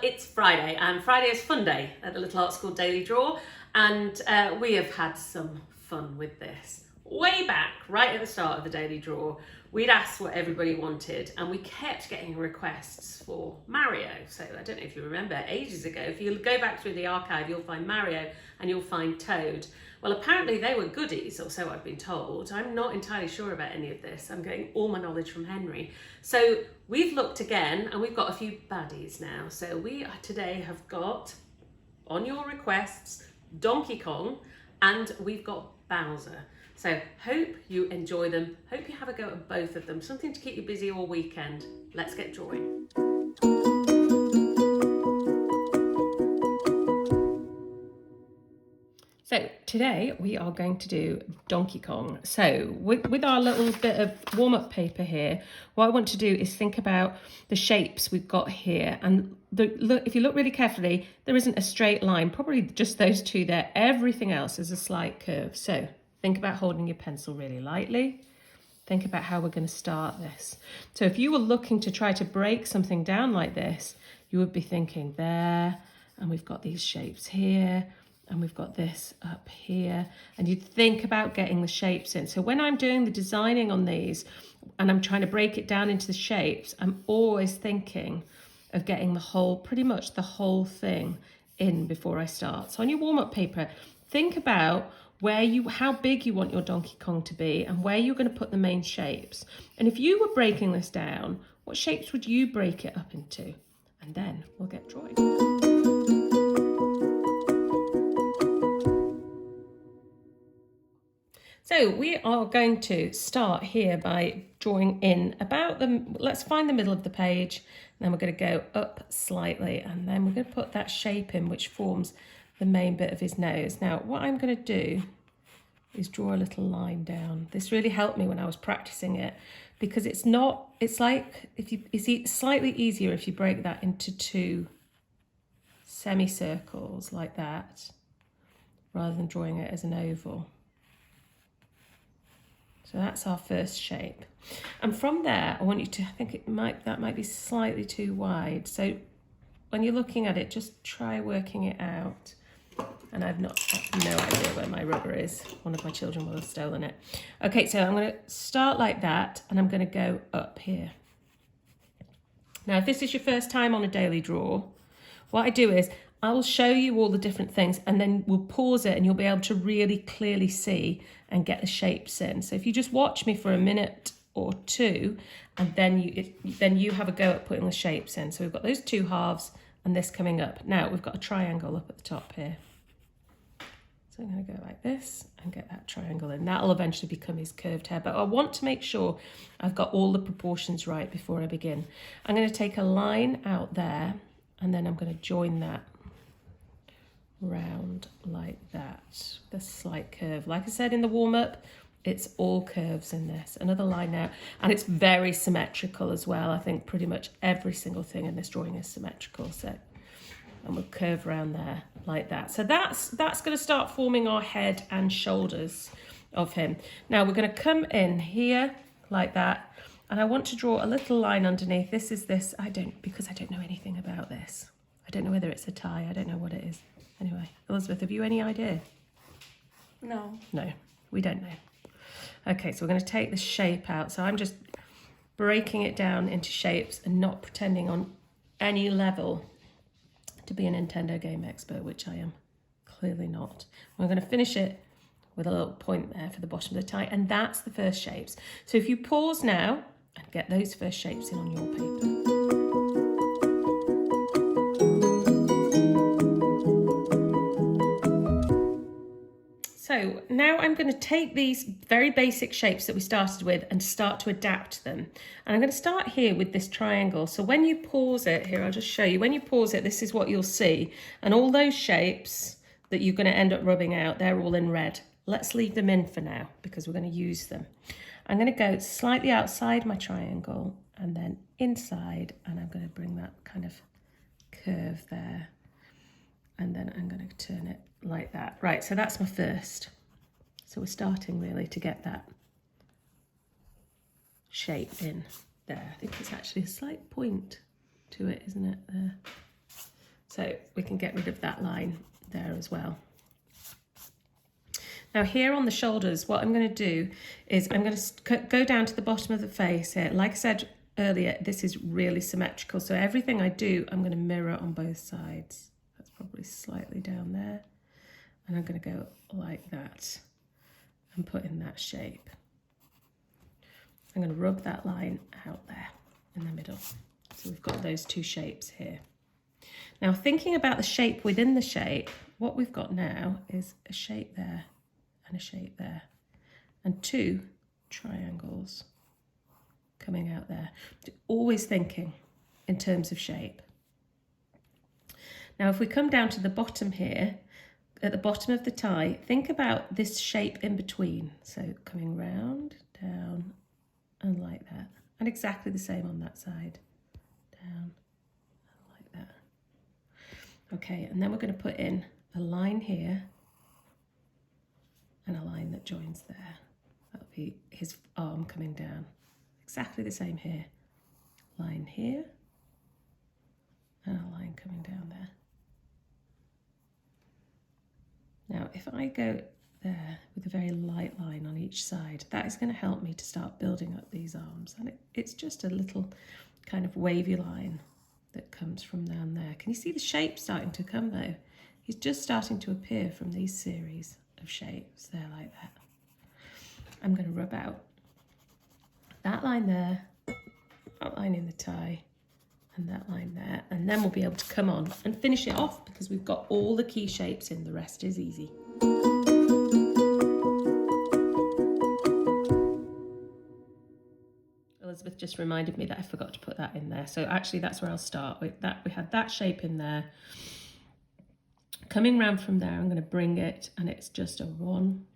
it's Friday, and Friday is fun day at the Little Art School Daily Draw, and we have had some fun with this. Way back, right at the start of the Daily Draw, we'd asked what everybody wanted, and we kept getting requests for Mario. So I don't know if you remember, ages ago, if you go back through the archive, you'll find Mario and you'll find Toad. Well, apparently they were goodies, or so I've been told. I'm not entirely sure about any of this. I'm getting all my knowledge from Henry. So we've looked again, and we've got a few baddies now. So we today have got, on your requests, Donkey Kong, and we've got Bowser. So hope you enjoy them. Hope you have a go at both of them. Something to keep you busy all weekend. Let's get drawing. So today we are going to do Donkey Kong. So with our little bit of warm-up paper here, what I want to do is think about the shapes we've got here. And if you look really carefully, there isn't a straight line, probably just those two there. Everything else is a slight curve. So think about holding your pencil really lightly. Think about how we're going to start this. So if you were looking to try to break something down like this, you would be thinking there, and we've got these shapes here, and we've got this up here, and you'd think about getting the shapes in. So when I'm doing the designing on these and I'm trying to break it down into the shapes, I'm always thinking of getting the whole, pretty much the whole thing in before I start. So on your warm-up paper, think about how big you want your Donkey Kong to be and where you're going to put the main shapes. And if you were breaking this down, what shapes would you break it up into? And then we'll get drawing. So we are going to start here by drawing in about let's find the middle of the page, and then we're going to go up slightly, and then we're going to put that shape in which forms the main bit of his nose. Now what I'm going to do is draw a little line down. This really helped me when I was practicing it, because it's like it's slightly easier if you break that into two semicircles like that, rather than drawing it as an oval. So that's our first shape. And from there, I want you to, I think that might be slightly too wide. So when you're looking at it, just try working it out. And I've no idea where my rubber is. One of my children will have stolen it. Okay, so I'm going to start like that, and I'm going to go up here. Now, if this is your first time on a daily draw, what I do is I will show you all the different things, and then we'll pause it and you'll be able to really clearly see and get the shapes in. So if you just watch me for a minute or two, and then you have a go at putting the shapes in. So we've got those two halves and this coming up. Now we've got a triangle up at the top here. So I'm going to go like this and get that triangle in. That'll eventually become his curved hair, but I want to make sure I've got all the proportions right before I begin. I'm going to take a line out there, and then I'm going to join that round like that, the slight curve. Like I said in the warm-up, it's all curves in this. Another line now, and it's very symmetrical as well. I think pretty much every single thing in this drawing is symmetrical. So, and we'll curve around there like that. So that's going to start forming our head and shoulders of him. Now we're going to come in here like that, and I want to draw a little line underneath. Because I don't know anything about this. I don't know whether it's a tie. I don't know what it is. Anyway, Elizabeth, have you any idea? No. No, we don't know. Okay, so we're going to take the shape out. So I'm just breaking it down into shapes and not pretending on any level to be a Nintendo game expert, which I am clearly not. We're going to finish it with a little point there for the bottom of the tie, and that's the first shapes. So if you pause now and get those first shapes in on your paper. So now I'm going to take these very basic shapes that we started with and start to adapt them. And I'm going to start here with this triangle. So when you pause it, here I'll just show you, when you pause it, this is what you'll see. And all those shapes that you're going to end up rubbing out, they're all in red. Let's leave them in for now because we're going to use them. I'm going to go slightly outside my triangle and then inside, and I'm going to bring that kind of curve there. And then I'm going to turn it like that. Right, so that's my first. So we're starting really to get that shape in there. I think it's actually a slight point to it, isn't it? There. So we can get rid of that line there as well. Now here on the shoulders, what I'm going to do is I'm going to go down to the bottom of the face here. Like I said earlier, this is really symmetrical. So everything I do, I'm going to mirror on both sides. That's probably slightly down there. And I'm going to go like that and put in that shape. I'm going to rub that line out there in the middle. So we've got those two shapes here. Now thinking about the shape within the shape, what we've got now is a shape there and a shape there and two triangles coming out there. Always thinking in terms of shape. Now if we come down to the bottom here, at the bottom of the tie, think about this shape in between. So coming round, down and like that. And exactly the same on that side. Down and like that. Okay, and then we're going to put in a line here and a line that joins there. That'll be his arm coming down. Exactly the same here. Line here and a line coming down there. Now, if I go there with a very light line on each side, that is going to help me to start building up these arms. And it's just a little kind of wavy line that comes from down there. Can you see the shape starting to come though? He's just starting to appear from these series of shapes there like that. I'm going to rub out that line there, that line in the tie, and that line there, and then we'll be able to come on and finish it off because we've got all the key shapes in. The rest is easy. Elizabeth just reminded me that I forgot to put that in there, so actually that's where I'll start with that. We had that shape in there. Coming round from there, I'm going to bring it, and it's just a 1,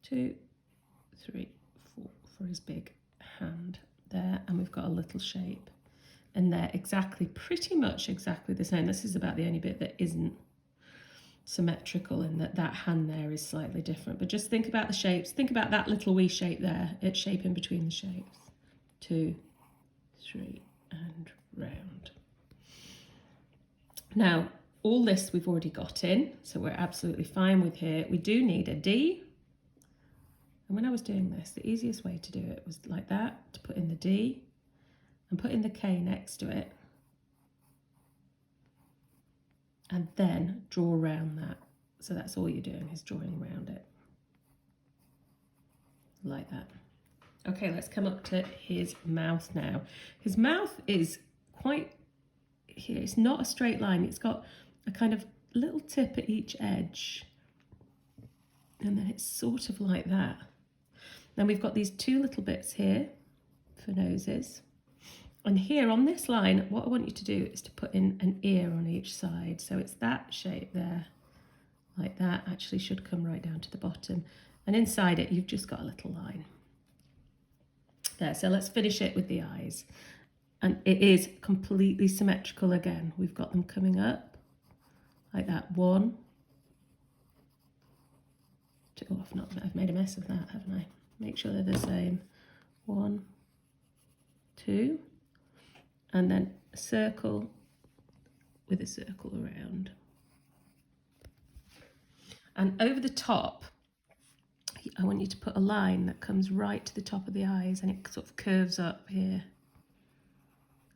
2, 3, 4 for his big hand there, and we've got a little shape. And they're pretty much exactly the same. This is about the only bit that isn't symmetrical, and that hand there is slightly different. But just think about the shapes. Think about that little wee shape there. It's shape in between the shapes. 2, 3, and round. Now, all this we've already got in, so we're absolutely fine with here. We do need a D. And when I was doing this, the easiest way to do it was like that, to put in the D. And put in the K next to it, and then draw around that. So that's all you're doing, is drawing around it like that. Okay, let's come up to his mouth now. His mouth is quite here. It's not a straight line. It's got a kind of little tip at each edge, and then it's sort of like that. Then we've got these two little bits here for noses. And here on this line, what I want you to do is to put in an ear on each side. So it's that shape there, like that. Actually should come right down to the bottom. And inside it, you've just got a little line. There, so let's finish it with the eyes. And it is completely symmetrical again. We've got them coming up, like that. 1, 2, oh, I've made a mess of that, haven't I? Make sure they're the same. 1, 2. And then a circle with a circle around. And over the top, I want you to put a line that comes right to the top of the eyes, and it sort of curves up here.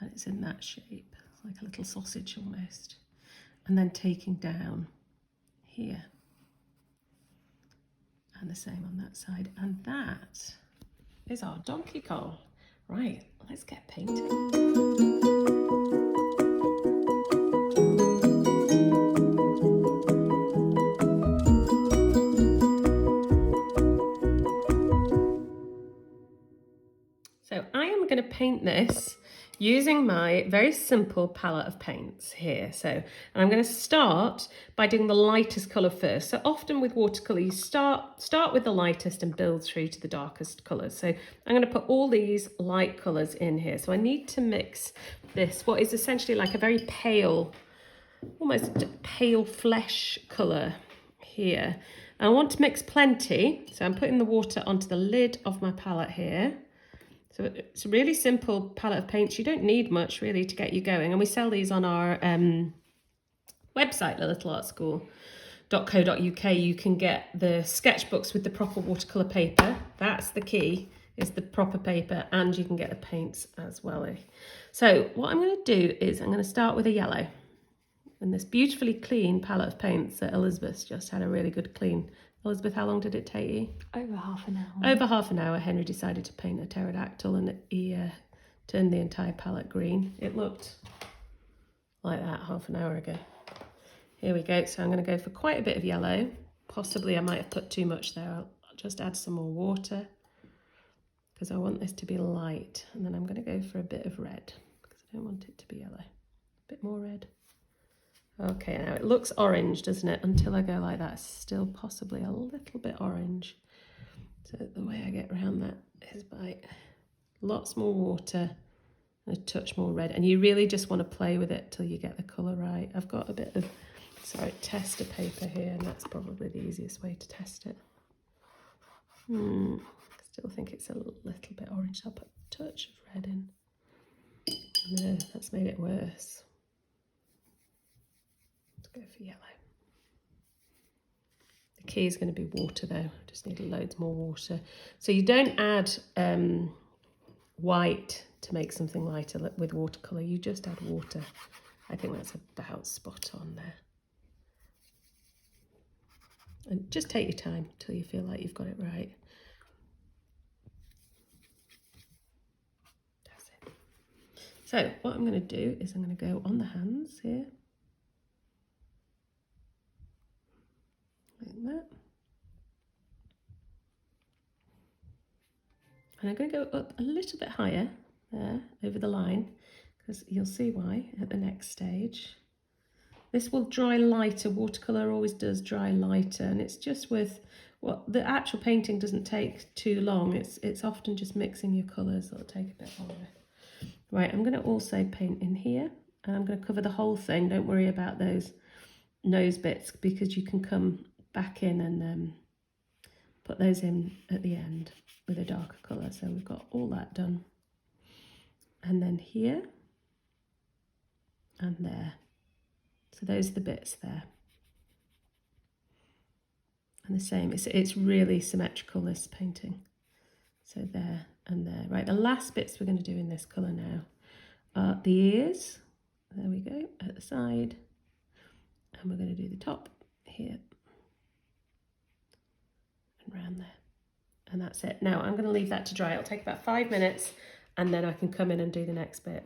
And it's in that shape. It's like a little sausage almost. And then taking down here. And the same on that side. And that is our Donkey Kong. Right, let's get painting. So I am going to paint this using my very simple palette of paints here. And I'm going to start by doing the lightest colour first. So often with watercolour, you start with the lightest and build through to the darkest colours. So I'm going to put all these light colours in here. So I need to mix this, what is essentially like a very pale, almost pale flesh colour here. And I want to mix plenty. So I'm putting the water onto the lid of my palette here. So it's a really simple palette of paints. You don't need much really to get you going. And we sell these on our website, littleartschool.co.uk, you can get the sketchbooks with the proper watercolour paper. That's the key, is the proper paper, and you can get the paints as well. So what I'm going to do is I'm going to start with a yellow. And this beautifully clean palette of paints that Elizabeth just had a really good clean. Elizabeth, how long did it take you? Over half an hour. Over half an hour. Henry decided to paint a pterodactyl and he turned the entire palette green. It looked like that half an hour ago. Here we go. So I'm going to go for quite a bit of yellow. Possibly I might have put too much there. I'll just add some more water because I want this to be light. And then I'm going to go for a bit of red because I don't want it to be yellow. A bit more red. Okay, now it looks orange, doesn't it? Until I go like that, it's still possibly a little bit orange. So the way I get around that is by lots more water and a touch more red. And you really just want to play with it till you get the colour right. I've got a bit of, tester paper here, and that's probably the easiest way to test it. I still think it's a little bit orange. I'll put a touch of red in. No, that's made it worse. Go for yellow. The key is going to be water though. Just need loads more water. So you don't add white to make something lighter with watercolour. You just add water. I think that's about spot on there. And just take your time until you feel like you've got it right. That's it. So what I'm going to do is I'm going to go on the hands here. Like that. And I'm going to go up a little bit higher there over the line because you'll see why at the next stage. This will dry lighter. Watercolour always does dry lighter, and it's just with what the actual painting doesn't take too long. It's often just mixing your colours that'll take a bit longer. Right, I'm going to also paint in here, and I'm going to cover the whole thing. Don't worry about those nose bits because you can come back in and put those in at the end with a darker colour. So we've got all that done. And then here and there. So those are the bits there. And the same, it's really symmetrical, this painting. So there and there. Right, the last bits we're going to do in this colour now are the ears. There we go, at the side. And we're going to do the top here. And round there. And that's it. Now I'm going to leave that to dry. It'll take about 5 minutes and then I can come in and do the next bit.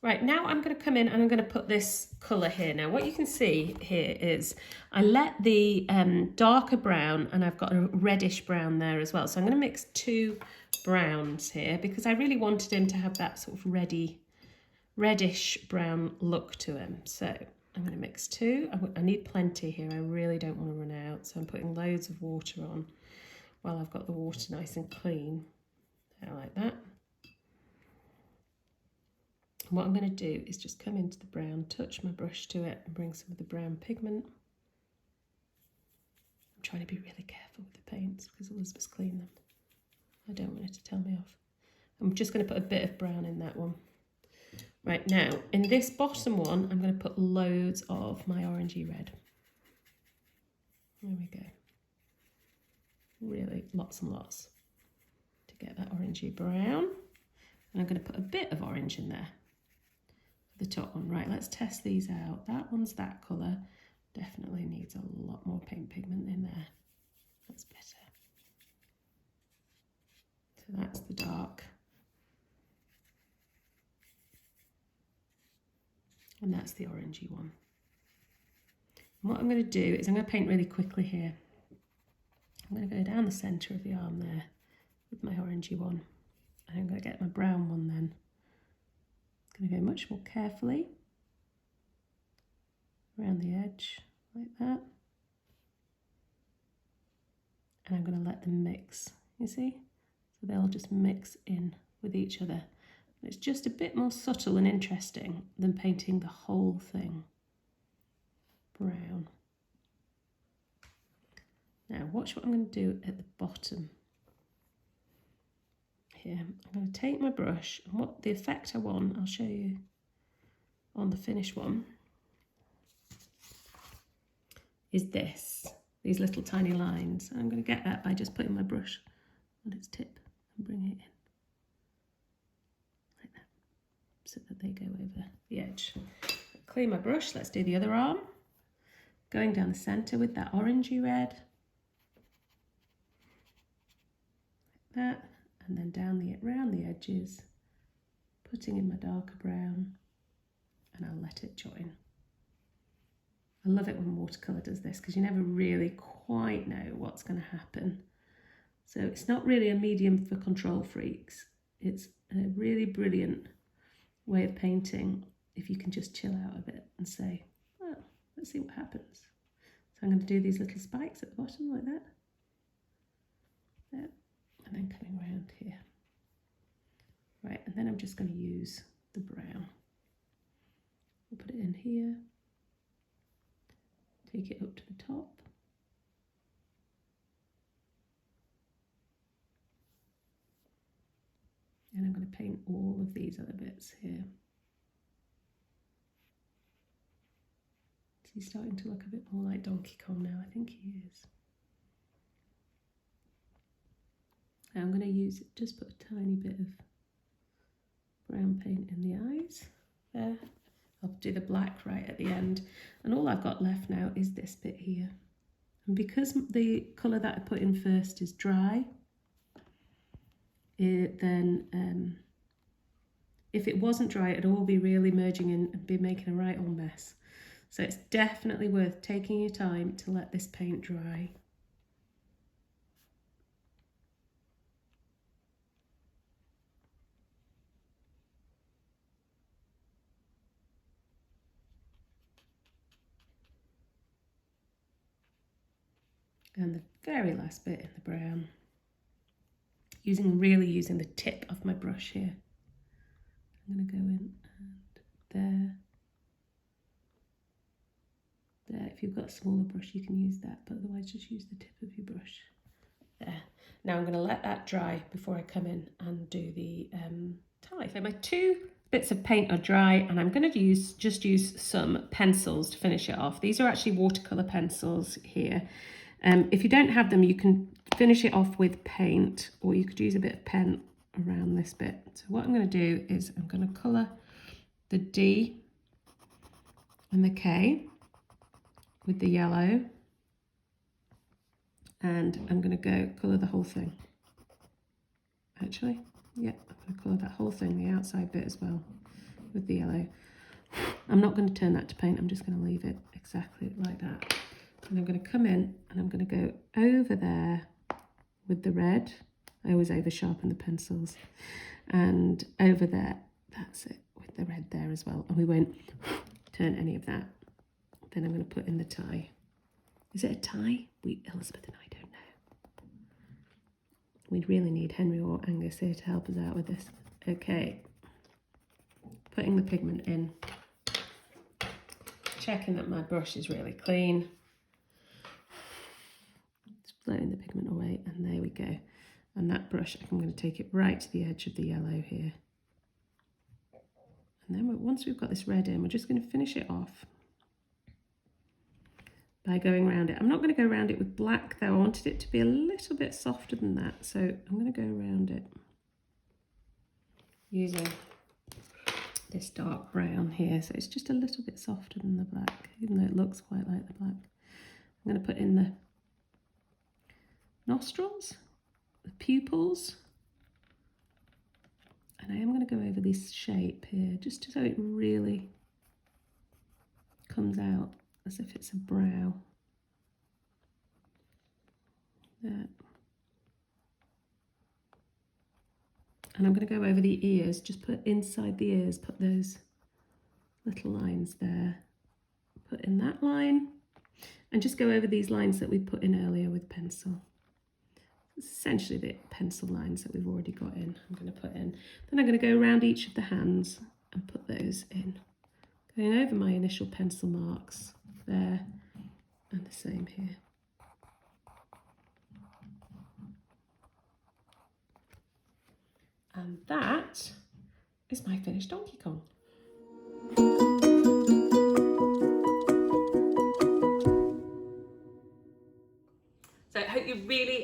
Right, now I'm going to come in and I'm going to put this colour here. Now what you can see here is I let the darker brown, and I've got a reddish brown there as well. So I'm going to mix two browns here because I really wanted him to have that sort of reddish brown look to him. So I'm going to mix two. I need plenty here. I really don't want to run out. So I'm putting loads of water on while I've got the water nice and clean. There, like that. And what I'm going to do is just come into the brown, touch my brush to it and bring some of the brown pigment. I'm trying to be really careful with the paints because Elizabeth's cleaned them. I don't want it to tell me off. I'm just going to put a bit of brown in that one. Right, now in this bottom one, I'm going to put loads of my orangey red. There we go. Really lots and lots to get that orangey brown. And I'm going to put a bit of orange in there. The top one. Right, let's test these out. That one's that colour. Definitely needs a lot more paint pigment in there. That's better. So that's the dark. And that's the orangey one. And what I'm going to do is I'm going to paint really quickly here. I'm going to go down the centre of the arm there with my orangey one. And I'm going to get my brown one then. I'm going to go much more carefully around the edge like that. And I'm going to let them mix, you see? So they'll just mix in with each other. It's just a bit more subtle and interesting than painting the whole thing brown. Now watch what I'm going to do at the bottom. Here, I'm going to take my brush and what the effect I want, I'll show you on the finished one. is these little tiny lines. I'm going to get that by just putting my brush on its tip and bring it in like that, so that they go over the edge. Clean my brush. Let's do the other arm. Going down the centre with that orangey red, like that, and then down around the edges, putting in my darker brown, and I'll let it join. I love it when watercolour does this because you never really quite know what's going to happen. So it's not really a medium for control freaks. It's a really brilliant way of painting if you can just chill out a bit and say, well, let's see what happens. So I'm going to do these little spikes at the bottom like that. There. And then coming around here. Right, and then I'm just going to use the brown. We'll put it in here. Take it up to the top. And I'm going to paint all of these other bits here. So he's starting to look a bit more like Donkey Kong now, I think he is. Now I'm going to use it, just put a tiny bit of brown paint in the eyes there. I'll do the black right at the end, and all I've got left now is this bit here. And because the colour that I put in first is dry, then if it wasn't dry, it'd all be really merging in and be making a right old mess. So it's definitely worth taking your time to let this paint dry. And the very last bit in the brown, really using the tip of my brush here. I'm going to go in and there. If you've got a smaller brush, you can use that, but otherwise just use the tip of your brush. There. Now I'm going to let that dry before I come in and do the tie. So my two bits of paint are dry, and I'm going to just use some pencils to finish it off. These are actually watercolour pencils here. If you don't have them, you can finish it off with paint, or you could use a bit of pen around this bit. So what I'm going to do is I'm going to colour the D and the K with the yellow, and I'm going to go colour the whole thing. Actually, yeah, I'm going to colour that whole thing, the outside bit as well, with the yellow. I'm not going to turn that to paint, I'm just going to leave it exactly like that. And I'm going to come in and I'm going to go over there with the red. I always over sharpen the pencils. And over there, that's it, with the red there as well. And we won't turn any of that. Then I'm going to put in the tie. Is it a tie? Elizabeth and I don't know. We'd really need Henry or Angus here to help us out with this. Okay. Putting the pigment in. Checking that my brush is really clean. Blowing the pigment away, and there we go. And that brush, I'm going to take it right to the edge of the yellow here. And then once we've got this red in, we're just going to finish it off by going around it. I'm not going to go around it with black though. I wanted it to be a little bit softer than that, so I'm going to go around it using this dark brown here. So it's just a little bit softer than the black, even though it looks quite like the black. I'm going to put in the nostrils, the pupils, and I am going to go over this shape here just so it really comes out as if it's a brow. There. And I'm going to go over the ears, just put inside the ears, put those little lines there, put in that line, and just go over these lines that we put in earlier with pencil. It's essentially the pencil lines that we've already got in, I'm going to put in. Then I'm going to go around each of the hands and put those in. Going over my initial pencil marks there, and the same here. And that is my finished Donkey Kong.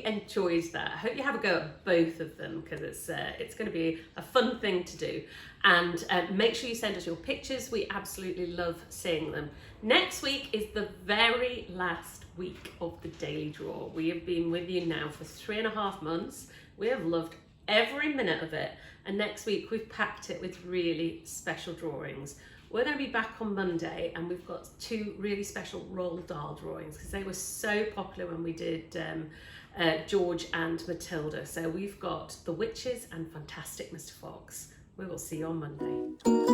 enjoyed that. I hope you have a go at both of them, because it's going to be a fun thing to do. And make sure you send us your pictures. We absolutely love seeing them. Next week is the very last week of the daily draw. We have been with you now for 3.5 months. We have loved every minute of it. And next week we've packed it with really special drawings. We're going to be back on Monday, and we've got 2 really special Roald Dahl drawings because they were so popular when we did George and Matilda. So we've got The Witches and Fantastic Mr. Fox. We will see you on Monday.